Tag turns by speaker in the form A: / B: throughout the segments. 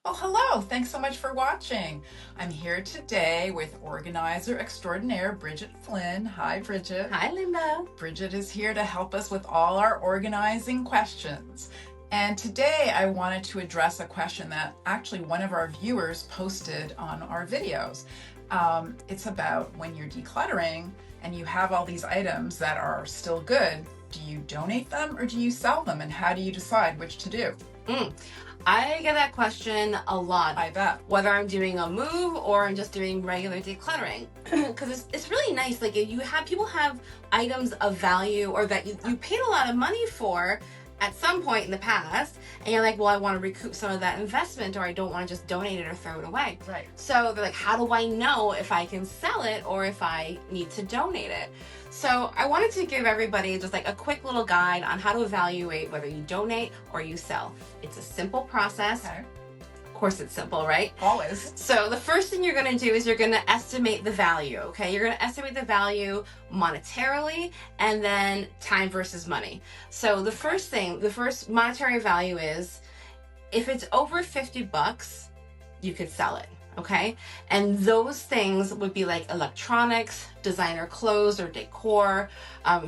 A: Oh, hello. Thanks so much for watching. I'm here today with organizer extraordinaire Bridget Flynn. Hi, Bridget.
B: Hi, Linda.
A: Bridget is here to help us with all our organizing questions. And today I wanted to address a question that actually one of our viewers posted on our videos. It's about when you're decluttering and you have all these items that are still good, do you donate them or do you sell them? And how do you decide which to do?
B: I get that question a lot.
A: I bet.
B: Whether I'm doing a move or I'm just doing regular decluttering. Because it's really nice. Like if you have people have items of value or that you paid a lot of money for at some point in the past, and you're like, well, I want to recoup some of that investment, or I don't want to just donate it or throw it away.
A: Right.
B: So they're like, how do I know if I can sell it or if I need to donate it? So I wanted to give everybody just like a quick little guide on how to evaluate whether you donate or you sell. It's a simple process.
A: Okay.
B: Of course it's simple, right?
A: Always.
B: So the first thing you're going to do is you're going to estimate the value, okay? You're going to estimate the value monetarily and then time versus money. So the first monetary value is if it's over $50, you could sell it. Okay. And those things would be like electronics, designer clothes or decor,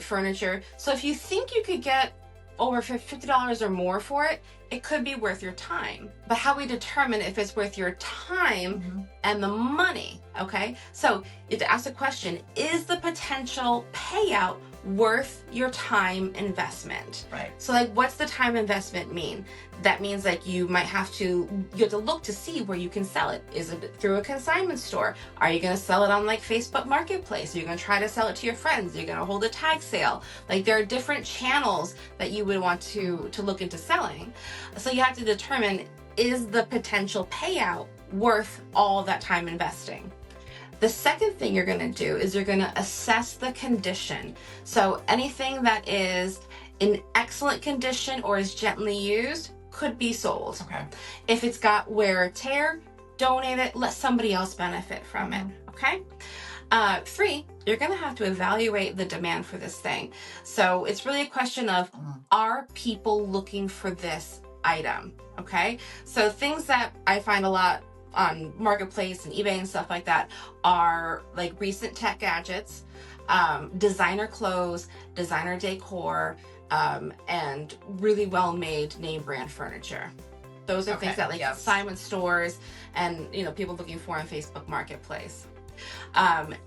B: furniture. So if you think you could get over $50 or more for it, it could be worth your time. But how we determine if it's worth your time and the money, okay? So you have to ask the question, is the potential payout worth your time investment?
A: Right.
B: So like, what's the time investment mean? That means like you have to look to see where you can sell it. Is it through a consignment store? Are you going to sell it on like Facebook Marketplace? Are you going to try to sell it to your friends? Are you going to hold a tag sale? Like there are different channels that you would want to look into selling. So you have to determine, is the potential payout worth all that time investing? The second thing you're going to do is you're going to assess the condition. So anything that is in excellent condition or is gently used could be sold.
A: Okay.
B: If it's got wear or tear, donate it, let somebody else benefit from it. Okay. 3, you're going to have to evaluate the demand for this thing. So it's really a question of, are people looking for this item? Okay. So things that I find a lot on Marketplace and eBay and stuff like that are like recent tech gadgets, designer clothes, designer decor, and really well-made name brand furniture. Those are things that like consignment stores and people looking for on Facebook Marketplace.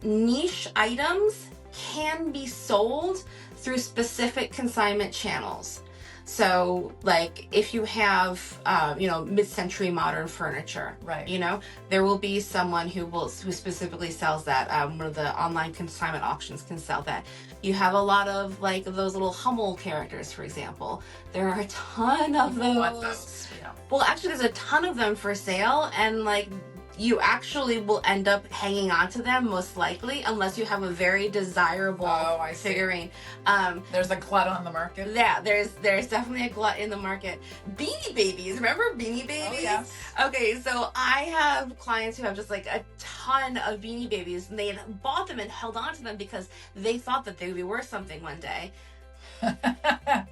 B: Niche items can be sold through specific consignment channels. So like if you have, mid-century modern furniture,
A: right?
B: There will be someone who specifically sells that. One of the online consignment auctions can sell that. You have a lot of like those little Hummel characters, for example. There are a ton of those.
A: Yeah.
B: Well, actually there's a ton of them for sale, and like you actually will end up hanging on to them most likely unless you have a very desirable figurine.
A: There's a glut on the market.
B: Yeah, there's definitely a glut in the market. Beanie Babies, remember Beanie Babies?
A: Oh, yes.
B: Okay, so I have clients who have just like a ton of Beanie Babies, and they had bought them and held on to them because they thought that they would be worth something one day.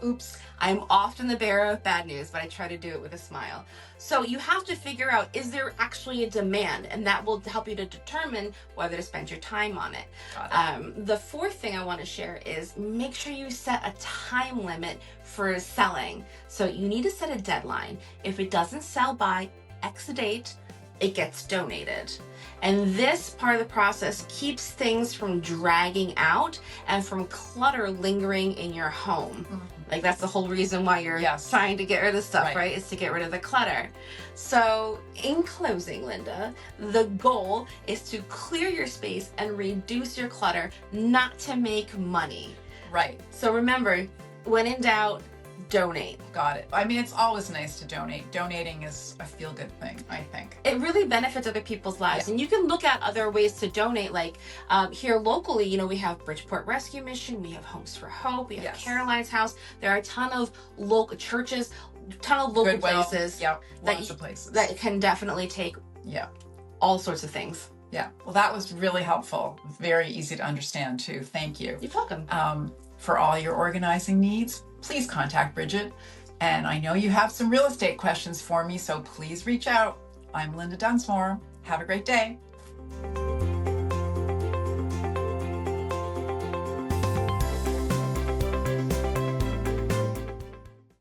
A: Oops.
B: I'm often the bearer of bad news, but I try to do it with a smile. So you have to figure out, is there actually a demand? And that will help you to determine whether to spend your time on it.
A: Got it.
B: The fourth thing I want to share is make sure you set a time limit for selling. So you need to set a deadline. If it doesn't sell by X date, it gets donated. And this part of the process keeps things from dragging out and from clutter lingering in your home. Like that's the whole reason why you're trying to get rid of stuff, right? Is to get rid of the clutter. So in closing, Linda, the goal is to clear your space and reduce your clutter, not to make money.
A: Right.
B: So remember, when in doubt, donate.
A: Got it. I mean, it's always nice to donate. Donating is a feel-good thing, I think.
B: It really benefits other people's lives. And you can look at other ways to donate. Like here locally, we have Bridgeport Rescue Mission, we have Homes for Hope, we have Caroline's House. There are a ton of local churches, ton of local places.
A: Yeah, lots of places.
B: That can definitely take all sorts of things.
A: Yeah. Well, that was really helpful. Very easy to understand too. Thank you.
B: You're welcome.
A: For all your organizing needs, please contact Bridget. And I know you have some real estate questions for me, so please reach out. I'm Linda Dunsmore. Have a great day.